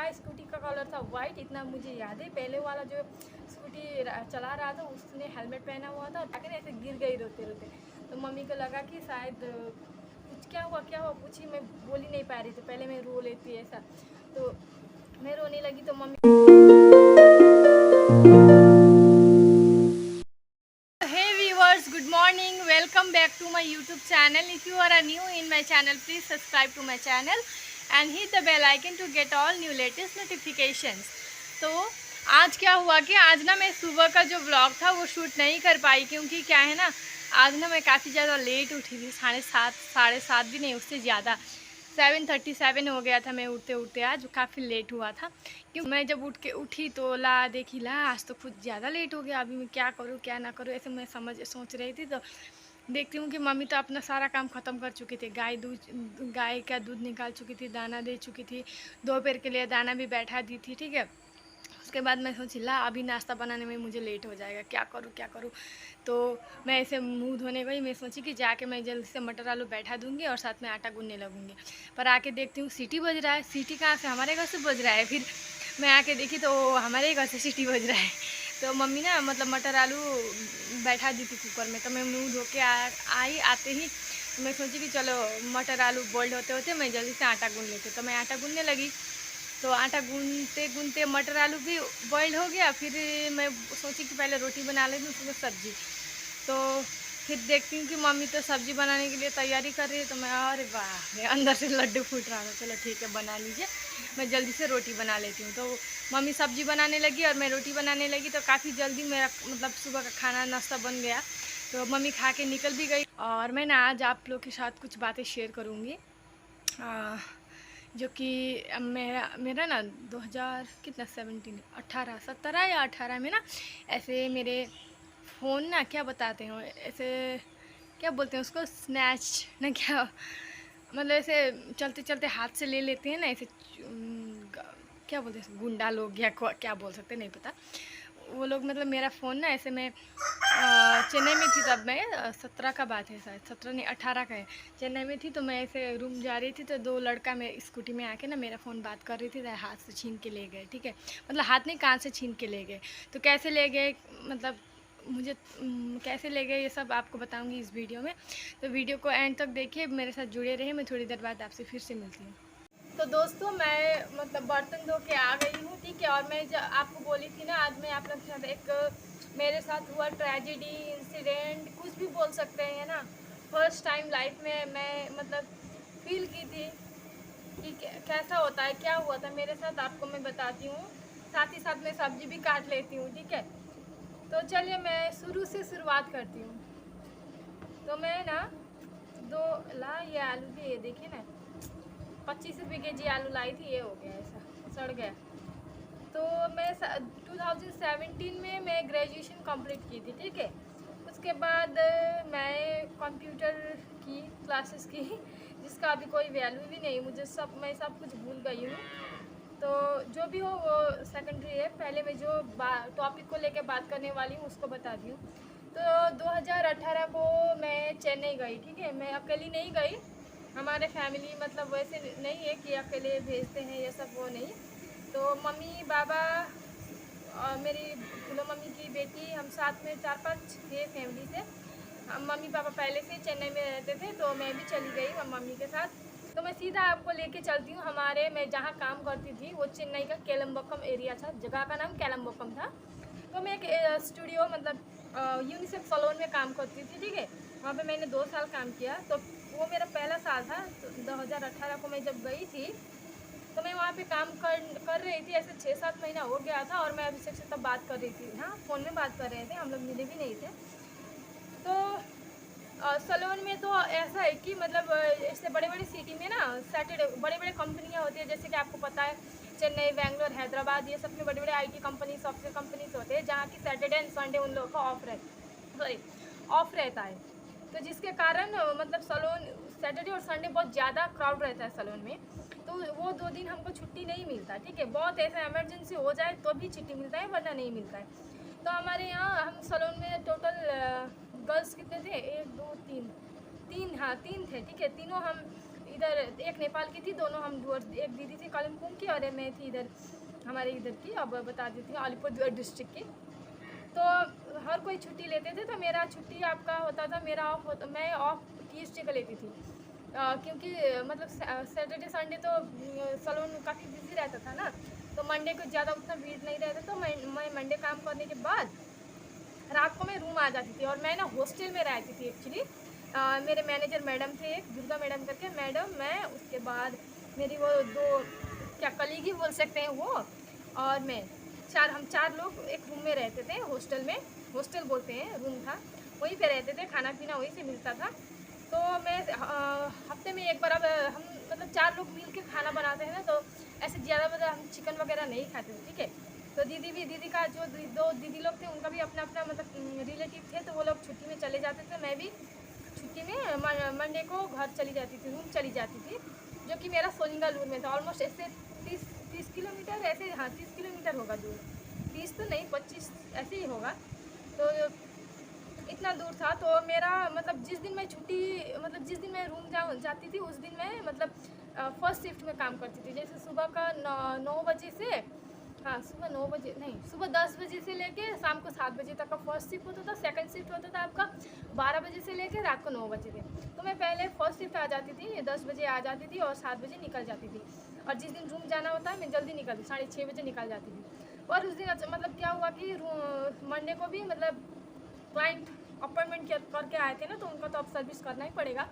का स्कूटी का कलर था वाइट, इतना मुझे याद है। पहले वाला जो स्कूटी चला रहा था उसने हेलमेट पहना हुआ था, ताकि ऐसे गिर गई रोते रोते। तो मम्मी को लगा कि शायद कुछ क्या हुआ पूछी, मैं बोल ही नहीं पा रही थी, पहले मैं रो लेती ऐसा। तो मैं रोने लगी तो mummy good morning, welcome back to my YouTube channel. If you are new in my channel, please subscribe to my channel and hit the bell icon to get all new latest notifications. तो आज क्या हुआ कि आज ना मैं सुबह का जो व्लॉग था वो शूट नहीं कर पाई, क्योंकि क्या है ना, आज ना मैं काफ़ी ज़्यादा लेट उठी थी। 7:30 भी नहीं, उससे ज़्यादा 7:37 हो गया था मैं उठते उठते। आज काफ़ी लेट हुआ था, क्योंकि मैं जब उठी तो देखी आज तो कुछ ज़्यादा लेट हो गया। अभी मैं क्या करूँ क्या ना करूँ, ऐसे मैं सोच रही थी। तो देखती हूँ कि मम्मी तो अपना सारा काम ख़त्म कर चुकी थी। गाय का दूध निकाल चुकी थी, दाना दे चुकी थी, दोपहर के लिए दाना भी बैठा दी थी, ठीक है। उसके बाद मैं सोची अभी नाश्ता बनाने में मुझे लेट हो जाएगा, क्या करूँ। तो मैं ऐसे मुंह धोने गई, मैं सोची कि जाके मैं जल्दी से मटर आलू बैठा दूंगी और साथ में आटा गूंदने लगूंगी। पर आके देखती हूँ सीटी बज रहा है। सीटी कहाँ से, हमारे घर से बज रहा है। फिर मैं आके देखी तो हमारे घर से सीटी बज रहा है। तो मम्मी ना मतलब मटर आलू बैठा दी थी कुकर में। तो मैं मुँह धो के आई, आते ही मैं सोची कि चलो मटर आलू बॉइल्ड होते होते मैं जल्दी से आटा गूंद लेती। तो मैं आटा गूंदने लगी, तो आटा गूंदते गूंदते मटर आलू भी बॉइल्ड हो गया। फिर मैं सोची कि पहले रोटी बना लेती हूँ, उसमें सब्जी। तो फिर देखती हूँ कि मम्मी तो सब्ज़ी बनाने के लिए तैयारी कर रही है। तो मैं अरे वाह, मेरे अंदर से लड्डू फूट रहा था। चलो ठीक है, बना लीजिए, मैं जल्दी से रोटी बना लेती हूँ। तो मम्मी सब्ज़ी बनाने लगी और मैं रोटी बनाने लगी। तो काफ़ी जल्दी मेरा मतलब सुबह का खाना नाश्ता बन गया। तो मम्मी खा के निकल भी गई। और मैं ना आज आप लोग के साथ कुछ बातें शेयर करूँगी, जो कि मेरा ना 2000 कितना 17 या 18 में ना ऐसे मेरे फ़ोन ना क्या बताते हैं ऐसे, क्या बोलते हैं उसको, स्नैच ना क्या, मतलब ऐसे चलते चलते हाथ से ले लेते हैं ना ऐसे, क्या बोलते हैं, गुंडा लोग या क्या बोल सकते हैं, नहीं पता। वो लोग मतलब मेरा फ़ोन ना ऐसे, मैं चेन्नई में थी तब, मैं 17 का बात है, शायद 17 नहीं 18 का है। चेन्नई में थी तो मैं ऐसे रूम जा रही थी, तो दो लड़का मेरे स्कूटी में आके ना मेरा फ़ोन बात कर रही थी, तो हाथ से छीन के ले गए, ठीक है। मतलब हाथ नहीं, कान से छीन के ले गए। तो कैसे ले गए, मतलब मुझे कैसे ले गए, ये सब आपको बताऊंगी इस वीडियो में। तो वीडियो को एंड तक देखिए, मेरे साथ जुड़े रहे। मैं थोड़ी देर बाद आपसे फिर से मिलती हूँ। तो दोस्तों मैं मतलब बर्तन धो के आ गई हूँ, ठीक है। और मैं आपको बोली थी ना, आज मैं आप लोग के साथ एक मेरे साथ हुआ ट्रेजेडी, इंसिडेंट, कुछ भी बोल सकते हैं ना। फर्स्ट टाइम लाइफ में मैं मतलब फील की थी कि कैसा होता है, क्या हुआ था मेरे साथ, आपको मैं बताती हूँ। साथ ही साथ मैं सब्जी भी काट लेती हूँ, ठीक है। तो चलिए मैं शुरू से शुरुआत करती हूँ। तो मैं ना ये आलू भी, ये देखिए ना, 25 रुपये के जी आलू लाई थी, ये हो गया ऐसा, सड़ गया। तो मैं 2017 में मैं ग्रेजुएशन कंप्लीट की थी, ठीक है। उसके बाद मैं कंप्यूटर की क्लासेस की, जिसका अभी कोई वैल्यू भी नहीं मुझे, मैं सब कुछ भूल गई हूँ। तो जो भी हो वो सेकेंडरी है। पहले मैं जो टॉपिक को लेकर बात करने वाली हूँ उसको बता दी हूँ। तो 2018 को मैं चेन्नई गई, ठीक है। मैं अकेली नहीं गई, हमारे फैमिली मतलब वैसे नहीं है कि अकेले भेजते हैं ये सब, वो नहीं। तो मम्मी पापा और मेरी फूलो मम्मी की बेटी, हम साथ में 4-5 थे फैमिली से। हम मम्मी पापा पहले से चेन्नई में रहते थे, तो मैं भी चली गई मम्मी के साथ। तो मैं सीधा आपको लेके चलती हूँ। मैं जहाँ काम करती थी वो चेन्नई का केलम्बक्कम एरिया था, जगह का नाम केलम्बक्कम था। तो मैं एक स्टूडियो मतलब यूनिसेफ सलोन में काम करती थी, ठीक है। वहाँ पे मैंने 2 साल काम किया। तो वो मेरा पहला साल था। तो 2018 को मैं जब गई थी, तो मैं वहाँ पे काम कर रही थी। ऐसे 6-7 महीना हो गया था और मैं अभिषेक से तब बात कर रही थी, हाँ फ़ोन में बात कर रहे थे, हम लोग मिले भी नहीं थे। तो सलोन में तो ऐसा है कि मतलब ऐसे बड़े बड़े सिटी में ना सैटरडे बड़े बड़े कंपनियाँ होती है, जैसे कि आपको पता है चेन्नई, बेंगलोर, हैदराबाद, ये सब में बड़े बड़े आईटी कंपनी, सॉफ्टवेयर कंपनीज होते हैं, जहाँ की सैटरडे एंड संडे उन लोगों का ऑफ रहता है। तो जिसके कारण मतलब सलोन सैटरडे और संडे बहुत ज़्यादा क्राउड रहता है सलोन में। तो वो 2 दिन हमको छुट्टी नहीं मिलता, ठीक है। बहुत ऐसा इमरजेंसी हो जाए तो भी छुट्टी मिलता है, वरना नहीं मिलता है। तो हमारे यहाँ हम सलोन में टोटल गर्ल्स कितने थे, 1 2 3 3, हाँ 3 थे, ठीक है। तीनों हम इधर एक नेपाल की थी, दोनों हम एक दीदी थी कालिम्पोंग की और मैं थी इधर हमारे इधर की, अब बता देती हूँ, अलीपुरद्वार डिस्ट्रिक्ट की। तो हर कोई छुट्टी लेते थे, तो मेरा छुट्टी आपका होता था, मेरा ऑफ होता, मैं ऑफ ट्यूसडे को लेती थी, क्योंकि मतलब सैटरडे संडे तो सैलून काफ़ी बिजी रहता था ना, तो मंडे को ज़्यादा उतना भीड़ नहीं रहता, तो मैं मंडे काम करने के बाद रात को मैं रूम आ जाती थी। और मैं ना हॉस्टल में रहती थी एक्चुअली। मेरे मैनेजर मैडम थे, एक दुर्गा मैडम करके मैडम, मैं, उसके बाद मेरी वो दो क्या कलीग ही बोल सकते हैं वो, और मैं, हम चार लोग एक रूम में रहते थे हॉस्टल में। हॉस्टल बोलते हैं, रूम था, वहीं पे रहते थे, खाना पीना वहीं से मिलता था। तो मैं हफ्ते में एक बार, अब हम मतलब चार लोग मिल के खाना बनाते हैं ना, तो ऐसे ज़्यादा हम चिकन वगैरह नहीं खाते थे, ठीक है। तो दीदी का जो दो दीदी लोग थे, उनका भी अपना अपना मतलब रिलेटिव थे, तो वो लोग छुट्टी में चले जाते थे। मैं भी छुट्टी में मंडे को घर चली जाती थी, रूम चली जाती थी, जो कि मेरा सोलिंगालूर में था। ऑलमोस्ट ऐसे 30 किलोमीटर, ऐसे, हाँ 30 किलोमीटर होगा दूर, 30 तो नहीं 25 ऐसे ही होगा। तो इतना दूर था। तो मेरा मतलब जिस दिन मैं छुट्टी, मतलब जिस दिन मैं रूम जाती थी, उस दिन मैं मतलब फर्स्ट शिफ्ट में काम करती थी। जैसे सुबह का 9 बजे से, हाँ सुबह 9 बजे नहीं, सुबह 10 बजे से लेके शाम को 7 बजे तक का फर्स्ट शिफ्ट होता था। सेकंड शिफ्ट होता था आपका 12 बजे से लेके रात को 9 बजे थे। तो मैं पहले फर्स्ट शिफ्ट आ जाती थी, 10 बजे आ जाती थी और 7 बजे निकल जाती थी। और जिस दिन रूम जाना होता है मैं जल्दी निकलती, 6:30 बजे निकल जाती थी। और उस दिन मतलब क्या हुआ कि मंडे को भी मतलब क्लाइंट अपॉइंटमेंट करके आए थे ना, तो उनका तो अब सर्विस करना ही पड़ेगा।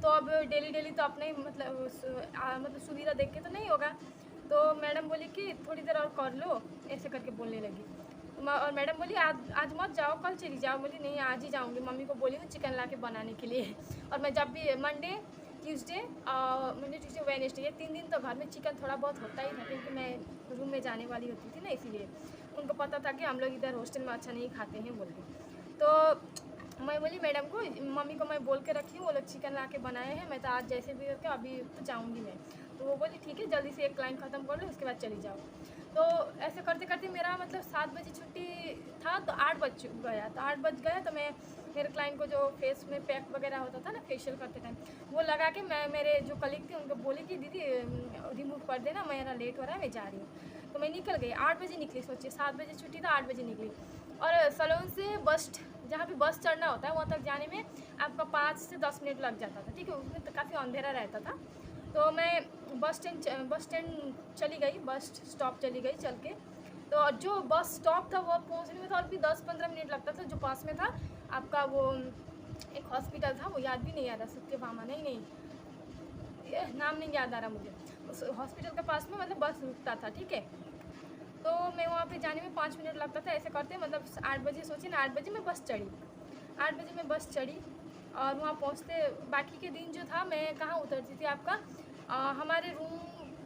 तो अब डेली तो अपने मतलब सुविधा देख के तो नहीं होगा। तो मैडम बोली कि थोड़ी देर और कर लो, ऐसे करके बोलने लगी। और मैडम बोली आज मत जाओ, कल चली जाओ। बोली नहीं, आज ही जाऊँगी, मम्मी को बोली हूँ चिकन ला के बनाने के लिए। और मैं जब भी मंडे ट्यूसडे वेडनेसडे, ये 3 दिन तो घर में चिकन थोड़ा बहुत होता ही था, क्योंकि मैं रूम में जाने वाली होती थी ना, इसीलिए उनको पता था कि हम लोग इधर हॉस्टल में अच्छा नहीं खाते हैं बोल के। तो मैं बोली मैडम को, मम्मी को मैं बोल के रखी हूँ, वो लोग चिकन ला के बनाए हैं, मैं तो आज जैसे भी करके अभी तो जाऊँगी मैं। तो वो बोली ठीक है, जल्दी से एक क्लाइंट ख़त्म कर लो, उसके बाद चली जाओ। तो ऐसे करते करते मेरा मतलब 7 बजे छुट्टी था, तो 8 बज गया। तो 8 बज गया तो मैं मेरे क्लाइंट को जो फेस में पैक वगैरह होता था ना फेशियल करते टाइम, वो लगा के मैं मेरे जो कलीग थे उनको बोली कि दीदी रिमूव कर देना, मेरा लेट हो रहा है, मैं जा रही हूँ। तो मैं निकल गई, 8 बजे निकली। सोचिए 7 बजे छुट्टी था, 8 बजे निकली। और सैलून से बस, जहाँ पे बस चढ़ना होता है वहाँ तक जाने में आपका 5 से 10 मिनट लग जाता था, ठीक है। उसमें तो काफ़ी अंधेरा रहता था। तो मैं बस स्टैंड चली गई, बस स्टॉप चली गई चल के। तो जो बस स्टॉप था वो पहुँचने में तो और भी 10-15 मिनट लगता था। जो पास में था आपका वो एक हॉस्पिटल था, वो याद भी नहीं आ रहा, सत्यभामा नहीं, ये नाम नहीं याद आ रहा मुझे। उस हॉस्पिटल के पास में मतलब बस रुकता था, ठीक है। तो मैं वहाँ पे जाने में 5 मिनट लगता था। ऐसे करते मतलब 8 बजे, सोचिए ना 8 बजे मैं बस चढ़ी, 8 बजे मैं बस चढ़ी। और वहाँ पहुँचते बाकी के दिन जो था मैं कहाँ उतरती थी आपका, हमारे रूम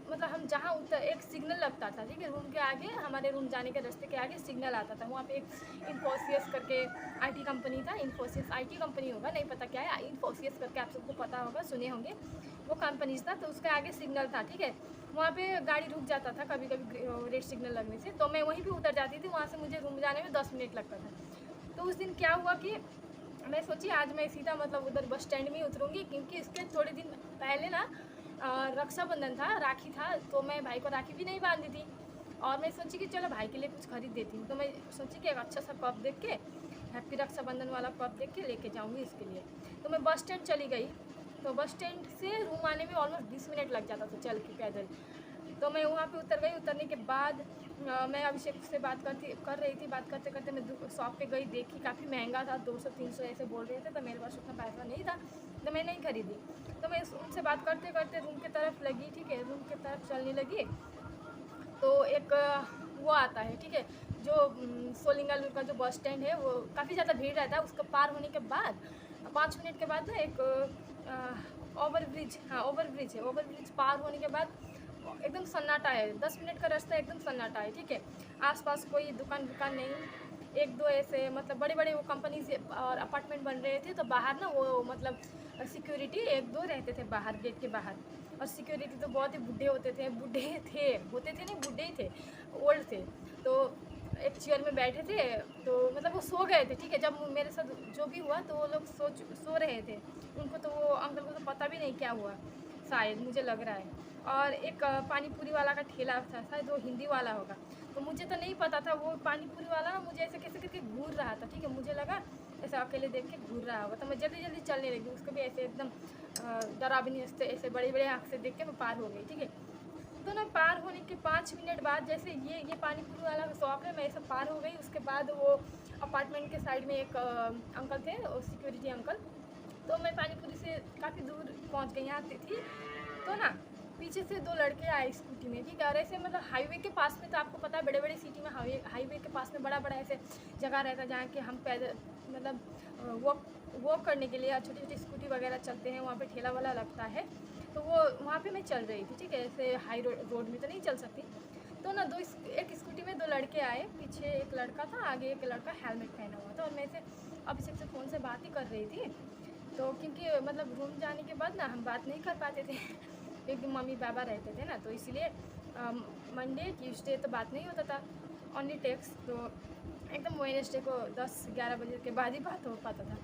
मतलब हम जहाँ एक सिग्नल लगता था, ठीक है। रूम के आगे, हमारे रूम जाने के रास्ते के आगे सिग्नल आता था। वहाँ पे एक इन्फोसिस करके आईटी कंपनी था, इन्फोसिस आईटी कंपनी होगा, नहीं पता क्या है, इन्फोसिस करके आप सबको पता होगा, सुने होंगे, वो कंपनीज था। तो उसके आगे सिग्नल था, ठीक है। वहाँ पे गाड़ी रुक जाता था कभी कभी रेड सिग्नल लगने से, तो मैं वहीं पे उतर जाती थी। वहाँ से मुझे रूम जाने में 10 मिनट लगता था। तो उस दिन क्या हुआ कि मैं सोची आज मैं सीधा मतलब उधर बस स्टैंड में ही उतरूँगी, क्योंकि इसके थोड़े दिन पहले ना रक्षाबंधन था, राखी था, तो मैं भाई को राखी भी नहीं बांधी थी। और मैं सोची कि चलो भाई के लिए कुछ खरीद देती हूँ। तो मैं सोची कि एक अच्छा सा कप देख के, हैप्पी रक्षाबंधन वाला कप देख के लेके जाऊँगी इसके लिए। तो मैं बस स्टैंड चली गई। तो बस स्टैंड से रूम आने में ऑलमोस्ट 20 मिनट लग जाता था चल के, पैदल। तो मैं वहाँ पे उतर गई। उतरने के बाद मैं अभिषेक से बात कर रही थी। बात करते करते मैं शॉप पे गई, देखी काफ़ी महंगा था, 200-300 ऐसे बोल रहे थे। तो मेरे पास उतना पैसा नहीं था, तो मैं नहीं खरीदी। तो मैं उनसे बात करते करते रूम की तरफ लगी, ठीक है, रूम की तरफ चलने लगी। तो एक वो आता है, ठीक है, जो सोलिंगालूर का जो बस स्टैंड है वो काफ़ी ज़्यादा भीड़ रहता है। उसको पार होने के बाद 5 मिनट के बाद ना एक ओवरब्रिज, हाँ ओवरब्रिज है। ओवरब्रिज पार होने के बाद एकदम सन्नाटा है, 10 मिनट का रास्ता एकदम सन्नाटा है, ठीक है। आसपास कोई दुकान नहीं, एक दो ऐसे मतलब बड़े बड़े वो कंपनीज और अपार्टमेंट बन रहे थे। तो बाहर ना वो मतलब सिक्योरिटी एक दो रहते थे बाहर, गेट के बाहर। और सिक्योरिटी तो बहुत ही बुढ़े होते थे, बुढ़े ही थे, ओल्ड थे। तो एक चेयर में बैठे थे, तो मतलब वो सो गए थे, ठीक है। जब मेरे साथ जो भी हुआ तो वो लोग सो रहे थे। उनको तो वो अंकल को तो पता भी नहीं क्या हुआ। शायद मुझे लग रहा है। और एक पानी पूरी वाला का ठेला था, शायद वो हिंदी वाला होगा। तो मुझे तो नहीं पता था, वो पानी पूरी वाला ना मुझे ऐसे कैसे करके घूर रहा था, ठीक है। मुझे लगा ऐसे अकेले देख के घूर रहा होगा, तो मैं जल्दी जल्दी चलने लगी। उसको भी ऐसे एकदम डरावनी ऐसे बड़े बड़े आँख से देख के मैं पार हो गई, ठीक है। तो ना पार होने के 5 मिनट बाद जैसे ये पानी पूरी वाला शॉप है, मैं ऐसे पार हो गई। उसके बाद वो अपार्टमेंट के साइड में एक अंकल थे, सिक्योरिटी अंकल। तो मैं पानी पूरी से काफ़ी दूर पहुंच गई, यहाँ थी। तो ना पीछे से 2 लड़के आए स्कूटी में, ठीक है। और ऐसे मतलब हाईवे के पास में, तो आपको पता है बड़े बड़े सिटी में हाईवे के पास में बड़ा बड़ा ऐसे जगह रहता है जहाँ के हम पैदल मतलब वॉक करने के लिए छोटी छोटी स्कूटी वगैरह चलते हैं, वहाँ पे ठेला वाला लगता है। तो वो वहाँ पे मैं चल रही थी, ठीक है। ऐसे हाई रोड में तो नहीं चल सकती। तो ना एक स्कूटी में 2 लड़के आए, पीछे एक लड़का था, आगे एक लड़का हेलमेट पहना हुआ था। और मैं से अभिषेक से फ़ोन से बात ही कर रही थी। तो क्योंकि मतलब रूम जाने के बाद ना हम बात नहीं कर पाते थे क्योंकि मम्मी पापा रहते थे ना, तो इसलिए मंडे ट्यूसडे तो बात नहीं होता था, ओनली टेक्स्ट। तो एकदम वेडनेसडे को 10-11 बजे के बाद ही बात हो पाता था।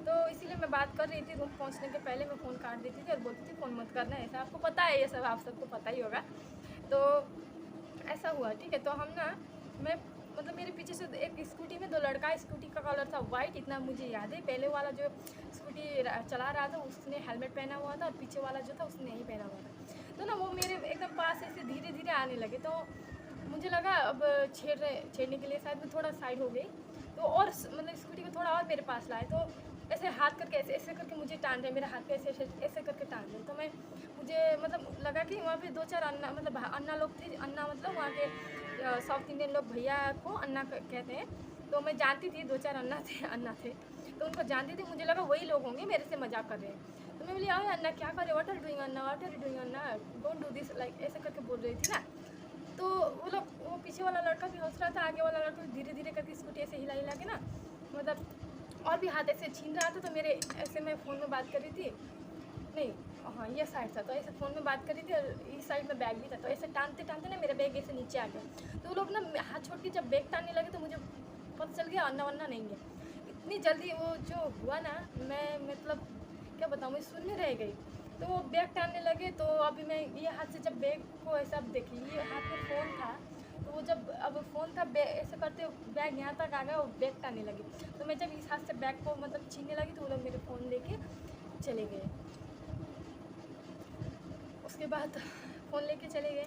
तो इसीलिए मैं बात कर रही थी, रूम पहुंचने के पहले मैं फ़ोन काट देती थी और बोलती थी फ़ोन मत करना, ऐसा आपको पता है, ये सब आप सबको पता ही होगा। तो ऐसा हुआ, ठीक है। तो हम ना मैं मतलब मेरे पीछे से एक स्कूटी में 2 लड़का, स्कूटी का कलर था वाइट, इतना मुझे याद है। पहले वाला जो स्कूटी चला रहा था उसने हेलमेट पहना हुआ था, और पीछे वाला जो था उसने नहीं पहना हुआ था। तो ना वो मेरे एकदम पास ऐसे धीरे धीरे आने लगे। तो मुझे लगा अब छेड़ने के लिए शायद मैं थोड़ा साइड हो गई। तो और मतलब स्कूटी को थोड़ा और मेरे पास लाए, तो ऐसे हाथ करके ऐसे ऐसे करके मुझे टान रहे, मेरे हाथ पे ऐसे ऐसे ऐसे करके टान रहे। तो मुझे मतलब लगा कि वहाँ पे 2-4 अन्ना मतलब अन्ना लोग थे। अन्ना मतलब वहाँ के साउथ इंडियन लोग भैया को अन्ना कहते हैं। तो मैं जानती थी 2-4 अन्ना थे, तो उनको जानती थी। मुझे लगा वही लोग होंगे, मेरे से मजाक कर रहे हैं। तो मैं बोली अरे अन्ना क्या कर रहे, what are doing Anna, what are doing Anna, don't do this, like ऐसे करके बोल रही थी ना। तो वो पीछे वाला लड़का भी हंस रहा था, आगे वाला लड़का भी धीरे धीरे करके स्कूटी ऐसे हिला हिला के ना मतलब और भी हाथ ऐसे छीन रहा था। तो मेरे ऐसे मैं फ़ोन में बात कर रही थी, नहीं हाँ ये साइड था, तो ऐसे फ़ोन में बात कर रही थी और इस साइड में बैग भी था। तो ऐसे टानते टानते ना मेरा बैग ऐसे नीचे आ गया। तो वो लोग ना हाथ छोड़ के जब बैग टानने लगे तो मुझे पता चल गया अन्ना वन्ना नहीं है। इतनी जल्दी वो जो हुआ ना, मैं मतलब क्या बताऊँ, मैं शून्य रह गई। तो वो बैग टानने लगे। तो अभी मैं ये हाथ से जब बैग को ऐसा, अब देखिए ये हाथ में फ़ोन था, तो वो जब अब फ़ोन था ऐसे करते बैग यहाँ तक आ गया, वो बैग टानने लगी। तो मैं जब इस हाथ से बैग को मतलब छीनने लगी तो वो लोग मेरे फ़ोन लेके चले गए। उसके बाद फ़ोन लेके चले गए।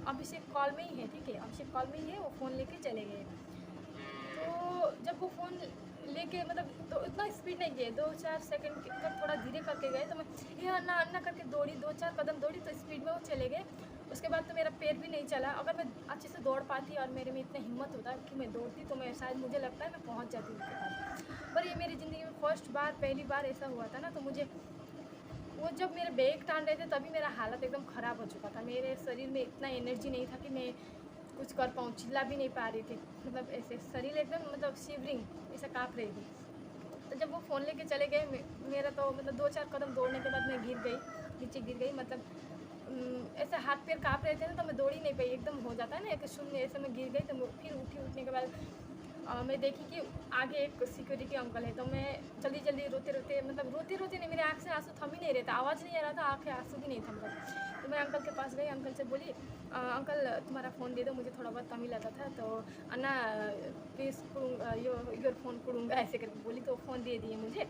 अभिषेक कॉल में ही है, ठीक है, अभिषेक कॉल में ही है, वो फ़ोन लेके चले गए। तो जब वो फ़ोन लेके मतलब तो इतना स्पीड नहीं गए, 2-4 सेकंड का थोड़ा धीरे करके गए। तो मैं ये अन्ना अन्ना करके दौड़ी, 2-4 कदम दौड़ी तो स्पीड में वो चले गए। उसके बाद तो मेरा पैर भी नहीं चला। अगर मैं अच्छे से दौड़ पाती और मेरे में इतना हिम्मत होता कि मैं दौड़ती, तो मैं शायद मुझे लगता है मैं पहुंच जाती उनके पास। पर ये मेरी ज़िंदगी में पहली बार ऐसा हुआ था ना। तो मुझे वो जब मेरे बैग टान रहे थे तभी मेरा हालत एकदम ख़राब हो चुका था। मेरे शरीर में इतना एनर्जी नहीं था कि मैं कुछ कर पाऊँ, चिल्ला भी नहीं पा रही थी। मतलब ऐसे शरीर एकदम मतलब शिवरिंग ऐसा काँप रही थी। तो जब वो फ़ोन लेके चले गए, मेरा तो मतलब 2-4 कदम दौड़ने के बाद मैं गिर गई, नीचे गिर गई। मतलब ऐसे हाथ पैर काँप रहे थे ना, तो मैं दौड़ ही नहीं पाई। एकदम हो जाता है ना एक शून्य, ऐसे मैं गिर गई। तो फिर उठने के बाद मैं देखी कि आगे एक सिक्योरिटी अंकल है। तो मैं जल्दी जल्दी रोते रोते मतलब रोते रोते नहीं, मेरे आँख से आंसू थम ही नहीं रहे थे, आवाज़ नहीं आ रहा था, आँखें आंसू भी नहीं थम रहा। तो मैं अंकल के पास गई, अंकल से बोली अंकल तुम्हारा फ़ोन दे दो, मुझे थोड़ा बहुत तमिल आता था। तो अन्ना प्लीज़ योर फ़ोन कुड़ूंगा ऐसे करके बोली। तो फ़ोन दे दिए मुझे।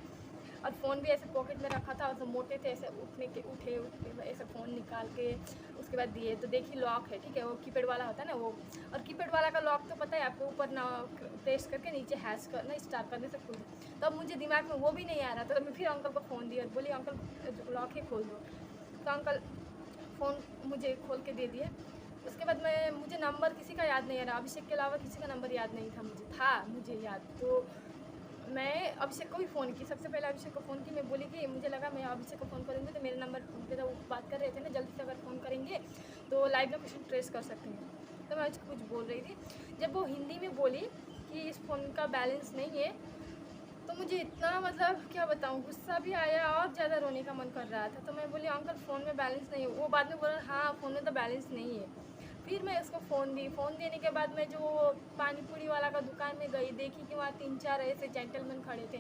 और फ़ोन भी ऐसे पॉकेट में रखा था और सब मोटे थे, ऐसे उठे ऐसे फ़ोन निकाल के उसके बाद दिए। तो देखिए लॉक है, ठीक है, वो कीपैड वाला होता है ना वो। और कीपैड वाला का लॉक तो पता है आपको, ऊपर ना प्रेस करके नीचे हैश करना, स्टार्ट करने से खुल। तो अब मुझे दिमाग में वो भी नहीं आ रहा था। तो मैं फिर अंकल को फ़ोन दिया और बोली अंकल लॉक ही खोल दो। तो अंकल फ़ोन मुझे खोल के दे दिए। उसके बाद मुझे नंबर किसी का याद नहीं आ रहा, अभिषेक के अलावा किसी का नंबर याद नहीं था मुझे याद। तो मैं अभिषेक को भी फ़ोन की, सबसे पहले अभिषेक को फ़ोन की। मैं बोली कि मुझे लगा मैं अभिषेक को फ़ोन करूँगी तो मेरे नंबर पे तो बात कर रहे थे ना, जल्दी से अगर फ़ोन करेंगे तो लाइव लोकेशन ट्रेस कर सकते हैं। तो मैं उसको कुछ बोल रही थी। जब वो हिंदी में बोली कि इस फ़ोन का बैलेंस नहीं है, तो मुझे इतना मतलब क्या बताऊँ, गुस्सा भी आया और ज़्यादा रोने का मन कर रहा था। तो मैं बोली अंकल फ़ोन में बैलेंस नहीं है। वो बाद में बोला हाँ फ़ोन में तो बैलेंस नहीं है। फिर मैं उसको फ़ोन दी। फ़ोन देने के बाद मैं जो पानी पूरी वाला का दुकान में गई, देखी कि वहाँ 3-4 ऐसे जेंटलमैन खड़े थे।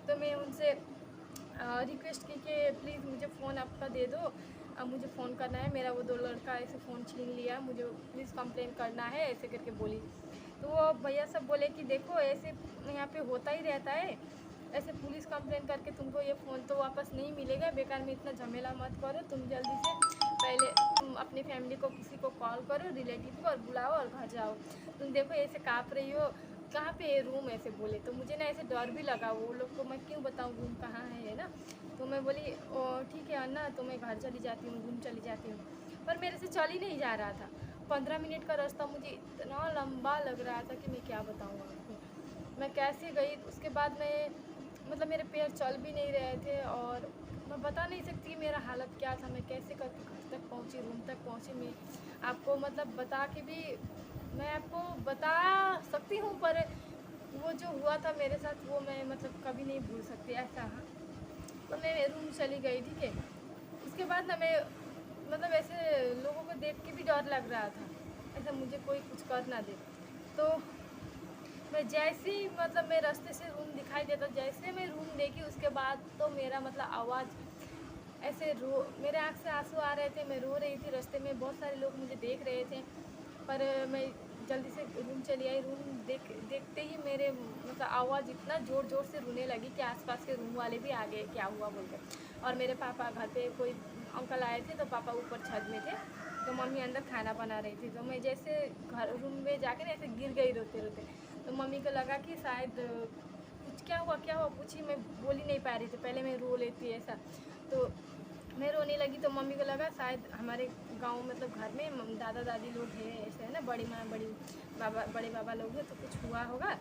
तो मैं उनसे रिक्वेस्ट की कि प्लीज़ मुझे फ़ोन आपका दे दो, अब मुझे फ़ोन करना है, मेरा वो 2 लड़का ऐसे फ़ोन छीन लिया, मुझे पुलिस कंप्लेन करना है, ऐसे करके बोली। तो वो भैया सब बोले कि देखो ऐसे यहाँ पे होता ही रहता है, ऐसे पुलिस कंप्लेन करके तुमको ये फ़ोन तो वापस नहीं मिलेगा, बेकार में इतना झमेला मत करो, तुम जल्दी से पहले तुम अपनी फैमिली को किसी को कॉल करो, रिलेटिव को, और बुलाओ और घर जाओ। तुम देखो ऐसे काँप रही हो, कहाँ पे है रूम, ऐसे बोले। तो मुझे ना ऐसे डर भी लगा, वो लोग को मैं क्यों बताऊँ रूम कहाँ है ना। तो मैं बोली ओ ठीक है अन्ना, तो मैं घर चली जाती हूँ, रूम चली जाती हूँ। पर मेरे से चल ही नहीं जा रहा था। 15 मिनट का रास्ता मुझे इतना लंबा लग रहा था कि मैं क्या बताऊँ आपको। मैं कैसे गई, उसके बाद मैं मतलब मेरे पैर चल भी नहीं रहे थे, और मैं बता नहीं सकती मेरा हालत क्या था। मैं कैसे करके घर तक पहुँची, रूम तक पहुँची। मैं आपको मतलब बता के भी मैं आपको बता सकती हूँ, पर वो जो हुआ था मेरे साथ वो मैं मतलब कभी नहीं भूल सकती ऐसा। हाँ, तो मैं रूम चली गई, ठीक है। उसके बाद ना मैं मतलब ऐसे लोगों को देख के भी डर लग रहा था, ऐसा मुझे कोई कुछ कर ना दे। तो मैं जैसे ही मतलब मैं रास्ते से रूम दिखाई देता, जैसे मैं रूम देखी उसके बाद तो मेरा मतलब आवाज़ ऐसे मेरे आँख से आंसू आ रहे थे, मैं रो रही थी। रास्ते में बहुत सारे लोग मुझे देख रहे थे, पर मैं जल्दी से रूम चली आई। रूम देखते ही मेरे मतलब आवाज़ इतना ज़ोर ज़ोर से रोने लगी कि आसपास के रूम वाले भी आ गए क्या हुआ बोलकर। और मेरे पापा घर पे कोई अंकल आए थे, तो पापा ऊपर छत में थे, तो मम्मी अंदर खाना बना रही थी। तो मैं जैसे घर रूम में जाके ना ऐसे गिर गई रोते रोते। तो मम्मी को लगा कि शायद कुछ क्या हुआ पूछी। मैं बोल ही नहीं पा रही थी, पहले मैं रो लेती ऐसा। तो मैं रोने लगी, तो मम्मी को लगा शायद हमारे गांव मतलब घर में दादा दादी लोग हैं ऐसे, है ना, बड़ी माँ बड़े बाबा लोग हैं, तो कुछ हुआ होगा,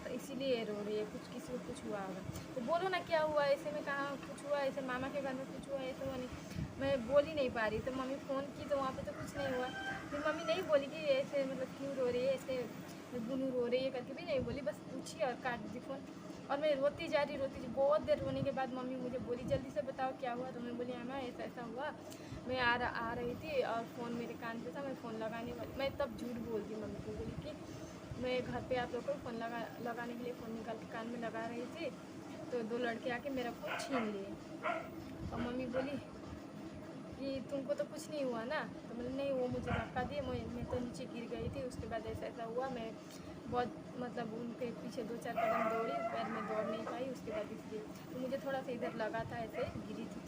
तो इसीलिए रो रही है, कुछ किसी को कुछ हुआ होगा। तो बोलो ना क्या हुआ, ऐसे में कहाँ कुछ हुआ, ऐसे मामा के घर में कुछ हुआ, ऐसे हुआ नहीं। मैं बोल ही नहीं पा रही। तो मम्मी फ़ोन की, तो वहाँ पे तो कुछ नहीं हुआ। फिर मम्मी नहीं बोली कि ऐसे मतलब क्यों रो रही है, ऐसे गुनू रो रही है करके भी नहीं बोली, बस पूछी और काट दी फ़ोन। और मैं रोती जा रही, बहुत देर रोने के बाद मम्मी मुझे बोली जल्दी से बताओ क्या हुआ। तो मैं बोली अम्मा ऐसा ऐसा हुआ, मैं आ रही थी और फ़ोन मेरे कान पे था, मैं फ़ोन लगाने वाली, मैं तब झूठ बोल दी। मम्मी को बोली कि मैं घर पे आप लोग को फ़ोन लगाने के लिए फ़ोन निकाल के कान में लगा रही थी, तो 2 लड़के आके मेरा फ़ोन छीन लिए। तो मम्मी बोली कि तुमको तो कुछ नहीं हुआ ना। तो मैंने नहीं, वो मुझे धक्का दिए, मैं तो नीचे गिर गई थी, उसके बाद ऐसा ऐसा हुआ। मैं बहुत मतलब उनके पीछे 2-4 कदम दौड़ी, पैर में दौड़ नहीं पाई, उसके बाद इसलिए तो मुझे थोड़ा सा इधर लगा था, ऐसे गिरी थी।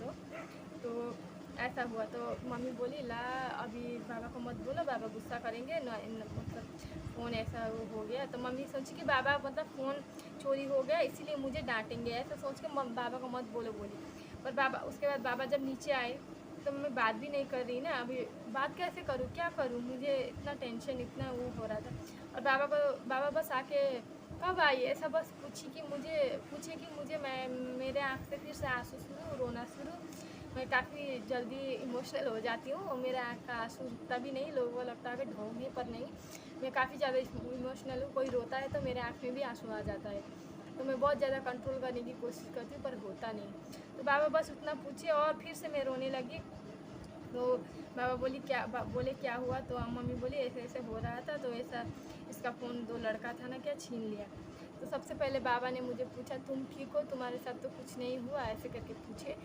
तो ऐसा हुआ। तो मम्मी बोली ला अभी बाबा को मत बोलो, बाबा गुस्सा करेंगे मतलब फ़ोन ऐसा वो हो गया। तो मम्मी सोची कि बाबा मतलब फ़ोन चोरी हो गया इसीलिए मुझे डांटेंगे, ऐसा सोच के बाबा को मत बोलो बोली। पर बाबा उसके बाद बाबा जब नीचे आए, तो मैं बात भी नहीं कर रही ना, अभी बात कैसे करूँ, क्या करूँ, मुझे इतना टेंशन, इतना वो हो रहा था। और बाबा बस आके कब आई ऐसा बस पूछे कि मुझे मैं मेरे आँख से फिर से आंसू शुरू, रोना शुरू। मैं काफ़ी जल्दी इमोशनल हो जाती हूँ, और मेरे आँख का आंसू रुकता भी नहीं, लोगों को लगता है कि ढोंगी, पर नहीं, मैं काफ़ी ज़्यादा इमोशनल हूँ। कोई रोता है तो मेरे आँख में भी आंसू आ जाता है। तो मैं बहुत ज़्यादा कंट्रोल करने की कोशिश करती हूँ, पर होता नहीं। तो बाबा बस उतना पूछे और फिर से मैं रोने लगी। तो बाबा बोले क्या हुआ। तो मम्मी बोली ऐसे ऐसे हो रहा था, तो ऐसा इसका फ़ोन 2 लड़का था ना क्या छीन लिया। तो सबसे पहले बाबा ने मुझे पूछा तुम ठीक हो, तुम्हारे साथ तो कुछ नहीं हुआ, ऐसे करके पूछे।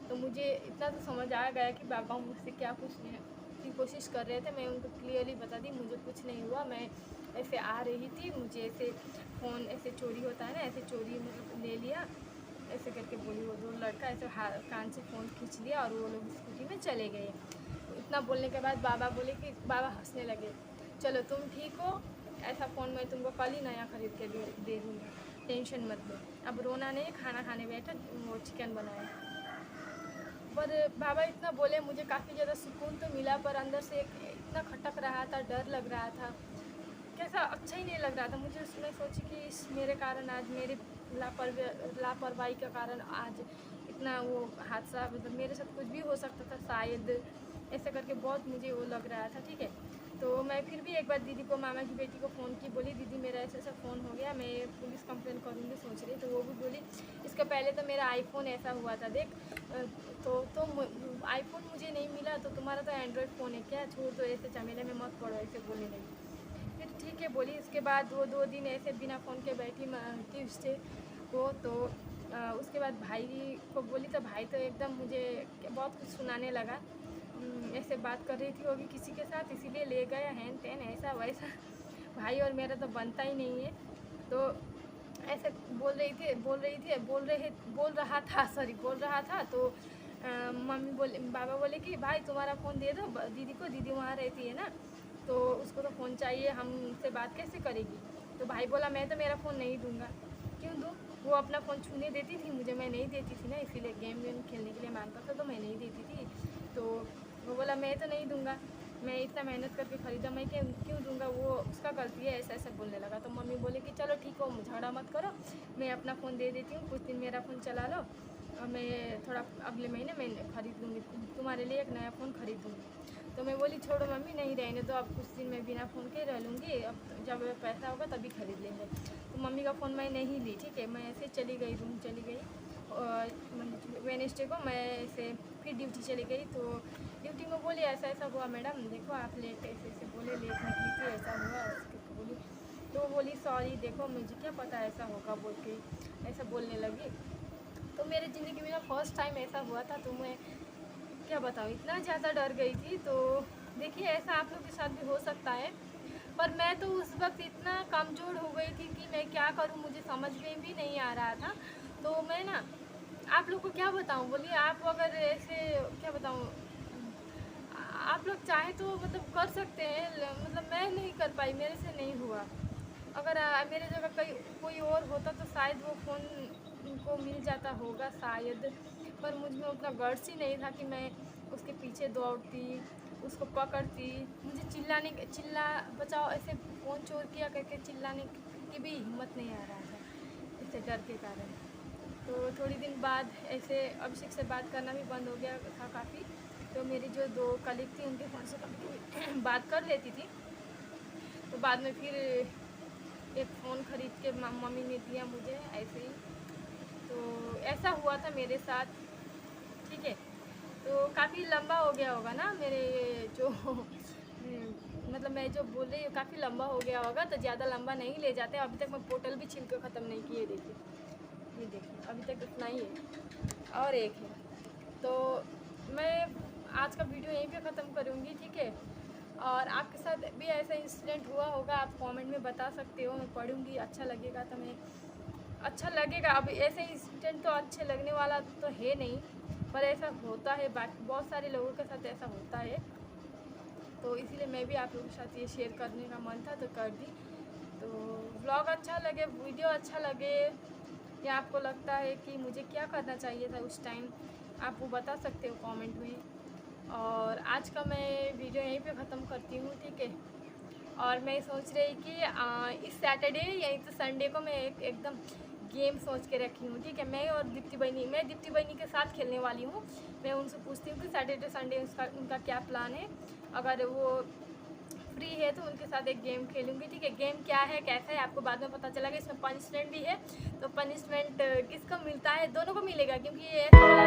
तो मुझे इतना तो समझ आ गया कि बाबा मुझसे क्या पूछने की कोशिश कर रहे थे। मैं उनको क्लियरली बता दी मुझे कुछ नहीं हुआ, मैं ऐसे आ रही थी, मुझे ऐसे फ़ोन ऐसे चोरी होता है ना, ऐसे चोरी मतलब ले लिया, ऐसे करके बोली। वो 2 लड़का ऐसे कान से फ़ोन खींच लिया और वो लोग स्कूटी में चले गए। इतना बोलने के बाद बाबा बोले कि बाबा हंसने लगे, चलो तुम ठीक हो, ऐसा फ़ोन मैं तुमको कल ही नया ख़रीद के दे दूँगी, टेंशन मत लो। अब रोना नहीं, खाना खाने बैठो, वो चिकन बनाए। पर बाबा इतना बोले, मुझे काफ़ी ज़्यादा सुकून तो मिला, पर अंदर से इतना खटक रहा था, डर लग रहा था, कैसा अच्छा ही नहीं लग रहा था मुझे। मैं सोची कि इस मेरे कारण आज मेरे लापरवाही के कारण आज इतना वो हादसा, मतलब मेरे साथ कुछ भी हो सकता था शायद, ऐसे करके बहुत मुझे वो लग रहा था, ठीक है। तो मैं फिर भी एक बार दीदी को, मामा की बेटी को फ़ोन की, बोली दीदी मेरा ऐसा ऐसा फ़ोन हो गया, मैं पुलिस कंप्लेन करूँगी सोच रही। तो वो भी बोली इसके पहले तो मेरा आईफ़ोन ऐसा हुआ था देख, तो आईफ़ोन मुझे नहीं मिला, तो तुम्हारा तो एंड्रॉयड फ़ोन है क्या, छोड़ दो, ऐसे झमेले में मत पड़ो, ऐसे बोलने लगी। फिर ठीक है बोली। इसके बाद वो 2 दिन ऐसे बिना फ़ोन के बैठी थी उससे वो। तो उसके बाद भाई को बोली, तो भाई तो एकदम मुझे बहुत कुछ सुनाने लगा। ऐसे बात कर रही थी होगी किसी के साथ, इसीलिए ले गया, हैन तैन ऐसा वैसा। भाई और मेरा तो बनता ही नहीं है। तो ऐसे बोल रहा था, सॉरी बोल रहा था। तो मम्मी बोले, बाबा बोले कि भाई तुम्हारा फ़ोन दे दो दीदी को, दीदी वहाँ रहती है ना, तो उसको तो फ़ोन चाहिए, हमसे बात कैसे करेगी। तो भाई बोला मैं तो मेरा फ़ोन नहीं दूँगा। क्यों दूँ, वो अपना फ़ोन छूने देती थी मुझे, मैं नहीं देती थी ना, इसीलिए गेम वेम खेलने के लिए मांगता था तो मैं नहीं देती थी। तो वो बोला मैं तो नहीं दूँगा, मैं इतना मेहनत करके ख़रीदा, मैं क्यों दूँगा, वो उसका गलती है, ऐसा ऐसा बोलने लगा। तो मम्मी बोले कि चलो ठीक हो, झगड़ा मत करो, मैं अपना फ़ोन दे देती हूँ, कुछ दिन मेरा फ़ोन चला लो और मैं थोड़ा अगले महीने मैं ख़रीद लूँगी, तुम्हारे लिए एक नया फ़ोन ख़रीद दूँगी। तो मैं बोली छोड़ो मम्मी, नहीं रहने दो, अब कुछ दिन मैं बिना फ़ोन के रह लूँगी, अब जब पैसा होगा तभी ख़रीद लेंगे। तो मम्मी का फ़ोन मैं नहीं ली, ठीक है, मैं ऐसे चली गई, रूम चली गई। और वेडनेसडे को मैं ऐसे फिर ड्यूटी चली गई। तो ड्यूटी में बोली ऐसा ऐसा हुआ मैडम, देखो आप लेट ऐसे ऐसे बोले, लेट निकली थी, ऐसा हुआ। उसके बोली, तो वो बोली सॉरी, देखो मुझे क्या पता ऐसा होगा बोल के ऐसा बोलने लगी। तो मेरे ज़िंदगी में ना फर्स्ट टाइम ऐसा हुआ था, तो मैं क्या बताऊँ, इतना ज़्यादा डर गई थी। तो देखिए ऐसा आप लोग के साथ भी हो सकता है, पर मैं तो उस वक्त इतना कमज़ोर हो गई थी कि मैं क्या करूँ, मुझे समझ में भी नहीं आ रहा था। तो मैं ना आप लोग को क्या बताऊँ, बोलिए आप अगर ऐसे क्या बताऊँ, आप लोग चाहे तो मतलब कर सकते हैं, मतलब मैं नहीं कर पाई, मेरे से नहीं हुआ। अगर मेरे जगह कोई और होता तो शायद वो फ़ोन उनको मिल जाता होगा शायद, पर मुझ में उतना गट्स ही नहीं था कि मैं उसके पीछे दौड़ती, उसको पकड़ती। मुझे चिल्ला बचाओ, ऐसे फ़ोन चोर किया करके चिल्लाने की भी हिम्मत नहीं आ रहा था, इससे डर के कारण। तो थोड़ी दिन बाद ऐसे अभिषेक से बात करना भी बंद हो गया था काफ़ी। तो मेरी जो 2 कलीग थी उनके फ़ोन से कभी बात कर लेती थी। तो बाद में फिर एक फ़ोन ख़रीद के मम्मी ने दिया मुझे ऐसे ही। तो ऐसा हुआ था मेरे साथ, ठीक है। तो काफ़ी लंबा हो गया होगा ना मेरे जो मतलब मैं जो बोल रही हूँ काफ़ी लंबा हो गया होगा, तो ज़्यादा लंबा नहीं ले जाते। अभी तक मैं पोर्टल भी छील के ख़त्म नहीं किए, देखिए ये देखिए अभी तक इतना ही है और एक है। तो मैं आज का वीडियो यहीं पे ख़त्म करूँगी, ठीक है। और आपके साथ भी ऐसा इंसिडेंट हुआ होगा, आप कमेंट में बता सकते हो, मैं पढ़ूँगी, अच्छा लगेगा तो मैं अच्छा लगेगा। अब ऐसे इंसिडेंट तो अच्छे लगने वाला तो है नहीं, पर ऐसा होता है, बाकी बहुत सारे लोगों के साथ ऐसा होता है। तो इसीलिए मैं भी आप लोगों के साथ ये शेयर करने का मन था तो कर दी। तो व्लॉग अच्छा लगे, वीडियो अच्छा लगे, या आपको लगता है कि मुझे क्या करना चाहिए था उस टाइम, आप वो बता सकते हो कमेंट में। और आज का मैं वीडियो यहीं पे ख़त्म करती हूँ, ठीक है। और मैं सोच रही कि इस सैटरडे या तो संडे को मैं एकदम गेम सोच के रखी हूँ, ठीक है। मैं और दीप्ति बहनी के साथ खेलने वाली हूँ। मैं उनसे पूछती हूँ कि सैटरडे संडे उनका क्या प्लान है, अगर वो फ्री है तो उनके साथ एक गेम खेलूँगी, ठीक है। गेम क्या है कैसा है आपको बाद में पता चलेगा। इसमें पनिशमेंट भी है, तो पनिशमेंट किसको मिलता है, दोनों को मिलेगा, क्योंकि ये ऐसा वाला